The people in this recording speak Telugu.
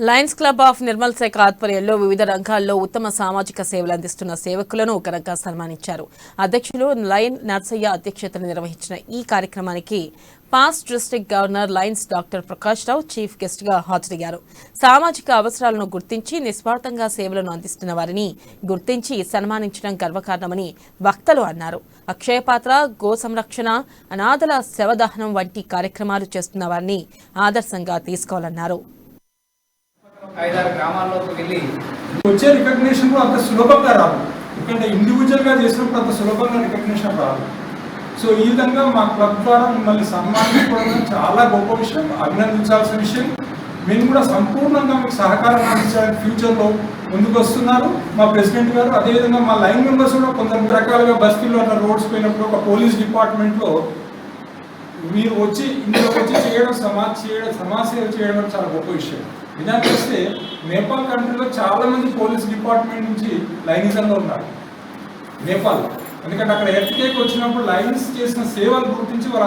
లయన్స్ క్లబ్ ఆఫ్ నిర్మల్ శాఖ ఆధ్వర్యంలో వివిధ రంగాల్లో ఉత్తమ సామాజిక సేవలు అందిస్తున్న సేవకులను ఘనంగా సన్మానించారు. అధ్యక్షులు లయన్ నర్సయ్య అధ్యక్షతన నిర్వహించిన ఈ కార్యక్రమానికి past district governor lions doctor Prakash Rao chief guest గా హాజరయ్యారు. సామాజిక అవసరాలను గుర్తించి నిస్వార్థంగా సేవలను అందిస్తున్న వారిని గుర్తించి సన్మానించడం గర్వకారణమని వక్తలు అన్నారు. అక్షయపాత్ర, గో సంరక్షణ, అనాథల శవదహనం వంటి కార్యక్రమాలు చేస్తున్న వారిని ఆదర్శంగా తీసుకోవాలన్నారు. 5-6 గ్రామాల్లోకి వెళ్ళి వచ్చే రికగ్నిషన్ కూడా అంత సులభంగా రాదు. ఎందుకంటే ఇండివిజువల్గా చేసినప్పుడు అంత సులభంగా రికగ్నిషన్ రాదు. సో ఈ విధంగా మా క్లబ్ ద్వారా మిమ్మల్ని సన్మానించుకోవడం చాలా గొప్ప విషయం, అభినందించాల్సిన విషయం. మేము కూడా సంపూర్ణంగా మీకు సహకారం అందించడానికి ఫ్యూచర్లో ముందుకు వస్తున్నారు మా ప్రెసిడెంట్ గారు. అదేవిధంగా మా లైన్ మెంబర్స్ కూడా కొంత రకాలుగా బస్తీల్లో అట్లా రోడ్స్ పోయినప్పుడు ఒక పోలీస్ డిపార్ట్మెంట్లో మీరు వచ్చి ఇందులో వచ్చి సమాజ సేవ చేయడం చాలా గొప్ప విషయం. నిజానికి వస్తే నేపాల్ కంట్రీలో చాలా మంది పోలీస్ డిపార్ట్మెంట్ నుంచి లైనిజంలో ఉన్నారు నేపాల్. ఎందుకంటే అక్కడ ఎర్త్కేక్ వచ్చినప్పుడు లైన్స్ చేసిన సేవలు గుర్తించి వారు